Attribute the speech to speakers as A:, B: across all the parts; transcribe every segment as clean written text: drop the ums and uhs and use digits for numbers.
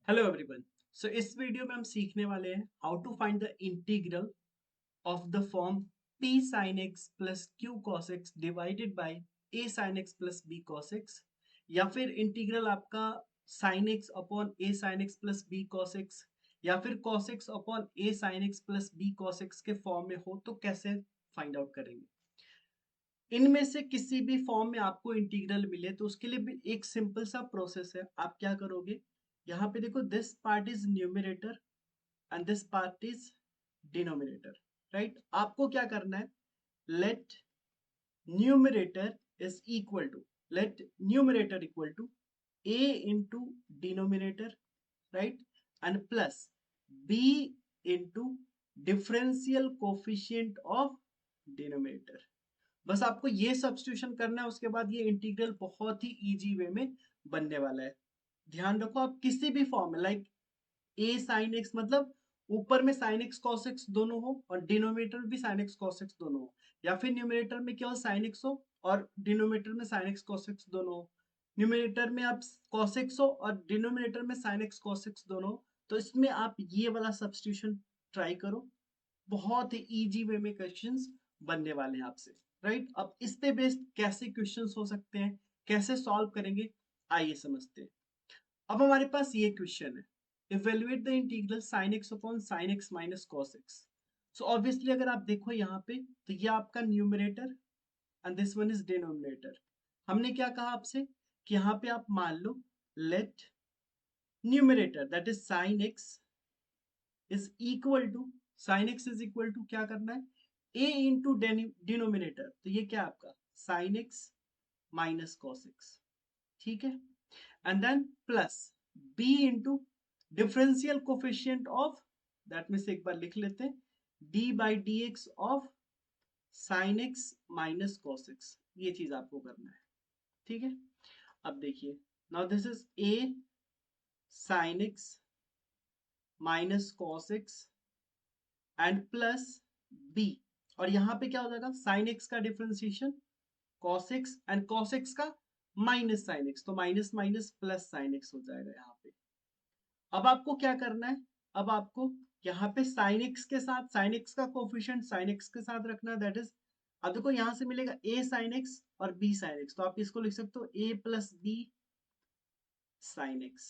A: Hello everyone. सो इस video में हम सीखने वाले हैं how to find the integral of the form p sin x plus q cos x divided by a sin x plus b cos x, या फिर integral आपका sin x upon a sin x plus b cos x, या फिर cos x upon a sin x plus b cos x के form में हो तो कैसे फाइंड आउट करेंगे। इनमें से किसी भी फॉर्म में आपको इंटीग्रल मिले तो उसके लिए भी एक सिंपल सा प्रोसेस है। आप क्या करोगे, यहाँ पे देखो this part is numerator and this part is denominator, right. आपको क्या करना है, let numerator is equal to let numerator equal to a into denominator, right, and plus b into differential coefficient of denominator. बस आपको ये substitution करना है, उसके बाद ये इंटीग्रल बहुत ही इजी वे में बनने वाला है। ध्यान रखो, आप किसी भी फॉर्म में लाइक ए साइन एक्स, मतलब ऊपर में साइन एक्स कॉस एक्स दोनों हो और डिनोमिनेटर में भी साइन एक्स कॉस एक्स दोनों हो, या फिर न्यूमरेटर में केवल साइन एक्स हो और डिनोमिनेटर में साइन एक्स कॉस एक्स दोनों हो, न्यूमरेटर में आप कॉस एक्स हो और डिनोमिनेटर में साइन एक्स कॉस एक्स दोनों हो, तो इसमें आप ये वाला सब्स्टिट्यूशन ट्राई करो। बहुत ही इजी वे में क्वेश्चंस बनने वाले हैं आपसे, राइट। अब इस पे बेस्ड कैसे क्वेश्चंस हो सकते हैं, कैसे सॉल्व करेंगे, आइए समझते हैं। अब हमारे पास ये क्वेश्चन है, evaluate the integral sin x upon sin x minus cos x। So obviously अगर आप देखो यहाँ पे, तो ये आपका numerator and this one is denominator. हमने क्या कहा आपसे कि यहाँ पे आप मान लो let numerator that is sin x is equal to क्या करना है, a इंटू डिनोमिनेटर, तो ये क्या है आपका sin x minus cos x, ठीक है, and then plus b into differential coefficient of, that means एक बार लिख लेते हैं, d by D X of sine X minus cos X. ये चीज आपको करना है, ठीक है। अब देखिए, now this is a sine X minus cos X and plus b, और यहाँ पे क्या हो जाएगा, साइन एक्स का डिफरेंशिएशन cos x एंड cos x का माइनस साइन x, तो minus minus plus sign x हो जाएगा यहाँ पे। अब आपको क्या करना है, अब आपको यहाँ पे sin x के साथ sin x का कोफिशिएंट sin x के साथ रखना है, दैट इज, अब देखो यहाँ से मिलेगा a sin x और b sin x, तो आप इसको लिख सकते हो a plus b sin x,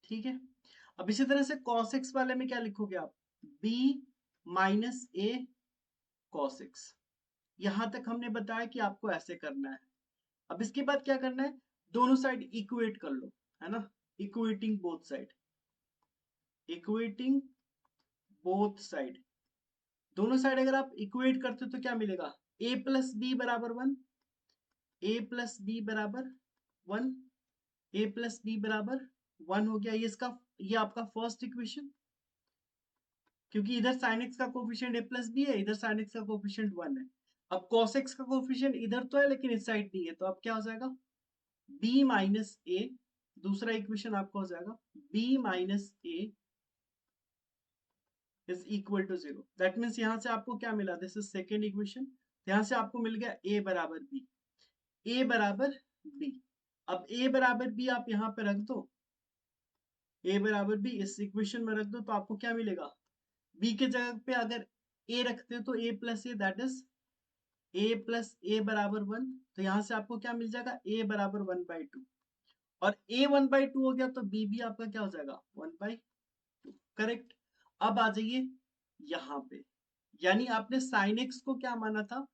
A: ठीक है। अब इसी तरह से cos x वाले में क्या लिखोगे आप, b minus a cos x। यहां तक हमने बताया कि आपको ऐसे करना है। अब इसके बाद क्या करना है, दोनों साइड इक्वेट कर लो, है ना, equating both side, equating both side, दोनों साइड अगर आप इक्वेट करते हो तो क्या मिलेगा, a प्लस बी बराबर वन, ए प्लस बी बराबर वन, ए प्लस बी बराबर वन हो गया, ये इसका, ये आपका फर्स्ट इक्वेशन, क्योंकि इधर sin x का कोफिशिएंट a प्लस बी है, इधर sin x का कोफिशिएंट वन है। अब cos x का कोफिशिएंट इधर तो है लेकिन इस साइड नहीं है, तो अब क्या हो जाएगा, b माइनस ए, दूसरा इक्वेशन आपका हो जाएगा b minus A is equal to zero. That means यहाँ से आपको क्या मिला, दिस इज सेकेंड इक्वेशन, यहाँ से आपको मिल गया a बराबर b, a बराबर b। अब a बराबर b आप यहाँ पे रख दो, a बराबर b इस इक्वेशन में रख दो, तो आपको क्या मिलेगा, b के जगह पे अगर a रखते हो तो a plus a, that is a plus a बराबर वन, तो यहाँ से आपको क्या मिल जाएगा, a बराबर वन बाई टू, और a वन बाई टू हो गया तो b भी आपका क्या हो जाएगा, वन बाई टू, करेक्ट। अब आ जाइए यहाँ पे, यानी आपने साइन एक्स को क्या माना था,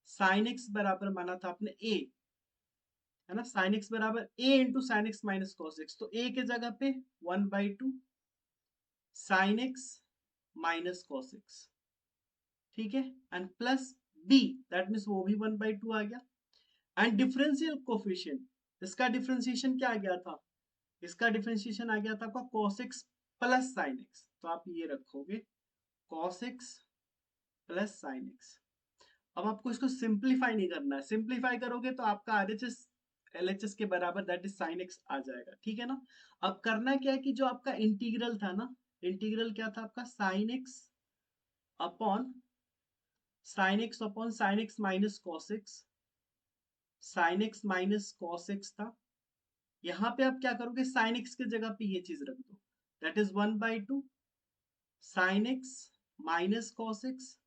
A: साइन एक्स बराबर माना था आपने a, है ना, साइन एक्स बराबर a into sine X minus cos x, तो a के जगह पे one by two sign X minus cos x, ठीक है, and plus b, that means वो भी वन बाई टू आ गया, एंड डिफरेंशियल कोफिशिएंट, इसका डिफरेंशिएशन क्या आ गया था, इसका डिफरेंशिएशन आ गया था आपका cos x plus sin x, तो आप ये रखोगे cos x plus sin x। अब आपको इसको सिंप्लीफाई नहीं करना है, सिंप्लीफाई करोगे तो आपका आरएचएस एलएचएस के बराबर दैट इज sin x आ जाएगा, ठीक है ना। अब करना क्या है कि जो आपका इंटीग्रल था ना, इंटीग्रल क्या था आपका sin x upon sin x minus cos x, sin x minus cos x था। यहाँ पे आप क्या करोगे, sin x के जगह पे ये चीज रख दो, that is 1/2 sign X minus cos X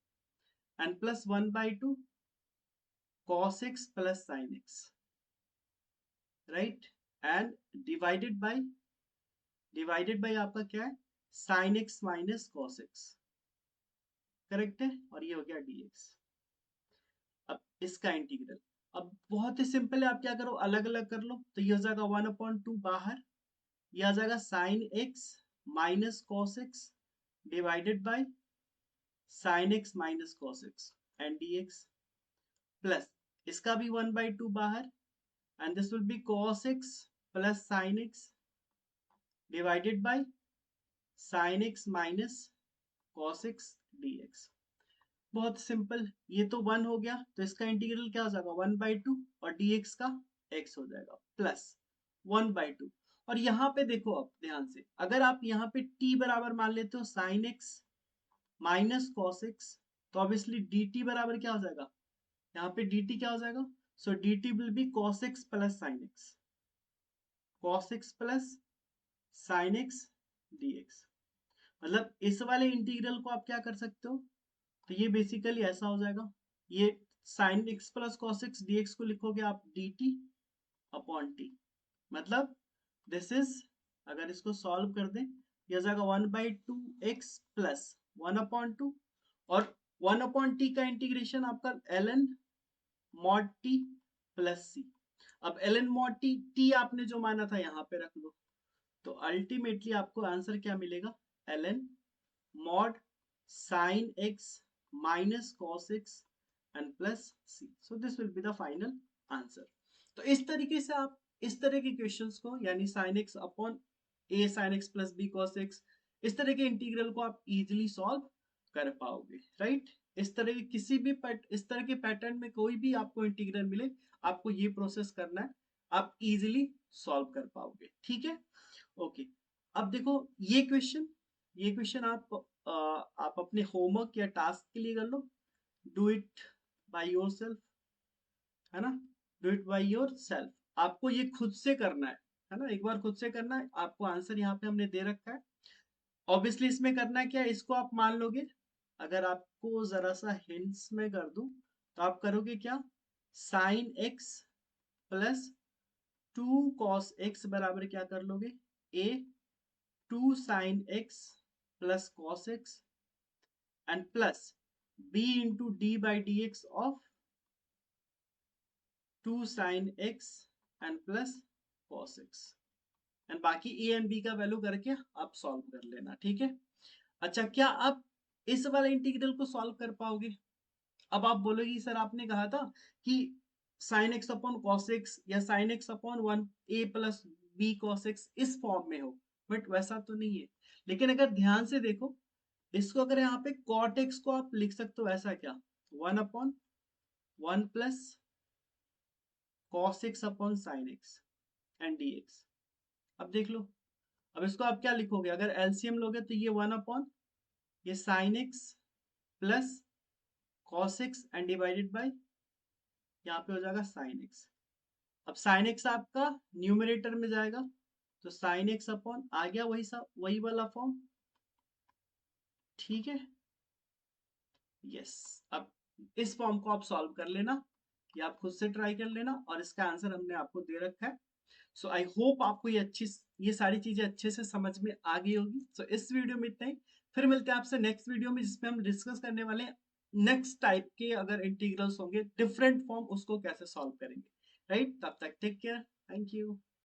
A: and plus 1/2 cos x plus sin x, right, and divided by आपका क्या है, sin x minus cos x, correct है, और ये हो गया dx। अब इसका इंटीग्रल, अब बहुत ही सिंपल है, आप क्या करो, अलग अलग कर लो, तो ये हो जाएगा 1/2 बाहर, ये आ जाएगा sin x minus cos x divided bye sin x minus cos x and dx, plus इसका भी 1/2 बाहर, and this will be cos x plus sin x divided by sin x minus cos x dx। बहुत simple, ये तो 1 हो गया, तो इसका इंटीग्रल क्या हो जाएगा 1/2 और dx का x हो जाएगा प्लस 1/2। और यहाँ पे देखो, अब ध्यान से, अगर आप यहाँ पे t बराबर मान लेते हो sin x minus cos x, तो ऑब्वियसली dt बराबर क्या हो जाएगा, यहाँ पे dt क्या हो जाएगा, सो dt will be cos x plus sin x, cos x plus sin x dx। मतलब इस वाले इंटीग्रल को आप क्या कर सकते हो, तो ये बेसिकली ऐसा हो जाएगा, ये sin x plus cos x dx को लिखोगे आप dt अपॉन t, मतलब दिस इज, अगर इसको सॉल्व कर दें, ये हो जाएगा 1/2 x प्लस 1/2, और 1/t का इंटीग्रेशन आपका ln mod t plus c। अब ln mod t, t आपने जो माना था यहाँ पे रख लो, तो अल्टीमेटली आपको आंसर क्या मिलेगा, ln mod sin x minus cos x and plus c, so this will be the final answer। तो इस तरीके से आप इस तरह के क्वेश्चंस को, यानी sin x upon a sin x plus b cos x, इस तरह के इंटीग्रल को आप इजीली सॉल्व कर पाओगे, राइट। इस तरह की किसी भी इस तरह के पैटर्न में कोई भी आपको इंटीग्रल मिले, आपको ये प्रोसेस करना है, आप इजीली सॉल्व कर पाओगे, ठीक है, ओके। अब देखो ये क्वेश्चन आप अपने होमवर्क या टास्क के लिए कर लो, डू इट बाय योरसेल्फ, है ना, डू इट बाय योरसेल्फ, आपको ये खुद से करना है ना, एक बार खुद से करना है, आपको आंसर यहाँ पे हमने दे रखा है, ऑब्वियसली इसमें करना क्या है, इसको आप मान लोगे, अगर आपको जरा सा हिंट्स में कर दूं, तो आप करोगे क्या, sine x plus 2 cos x बराबर क्या कर लोगे, a 2 sin x plus cos x and plus b into d by dx of 2 sin x and plus cos x, and बाकी a एंड b का वैल्यू करके आप सॉल्व कर लेना, ठीक है। अच्छा, क्या आप इस वाले इंटीग्रल को सॉल्व कर पाओगे, अब आप बोलोगे सर आपने कहा था कि sin x upon cos x या sin x upon 1 a plus b cos x इस फॉर्म में हो, बट वैसा तो नहीं है। लेकिन अगर ध्यान से देखो, इसको अगर यहाँ पे cot x को आप लिख सकते हो ऐसा, क्या 1/1 plus cos x upon sin x and dx। अब देख लो, अब इसको आप क्या लिखोगे, अगर एलसीएम लोगे तो ये 1/, ये sin x plus cos x and divided by, यहाँ पे हो जाएगा sin x। अब sin x आपका न्यूमरेटर में जाएगा, तो sin x अपॉन आ गया वही वाला फॉर्म, ठीक है, यस। अब इस फॉर्म को आप सॉल्व कर लेना, या आप खुद से ट्राई कर लेना, और इसका आंसर हमने आपको दे रखा है। सो आई होप आपको ये सारी चीजें अच्छे से समझ में आ गई होगी। सो इस वीडियो में इतना ही, फिर मिलते हैं आपसे नेक्स्ट वीडियो में, जिसमें हम डिस्कस करने वाले हैं नेक्स्ट टाइप के अगर इंटीग्रल्स होंगे डिफरेंट फॉर्म, उसको कैसे सॉल्व करेंगे, राइट। तब तक टेक केयर, थैंक यू।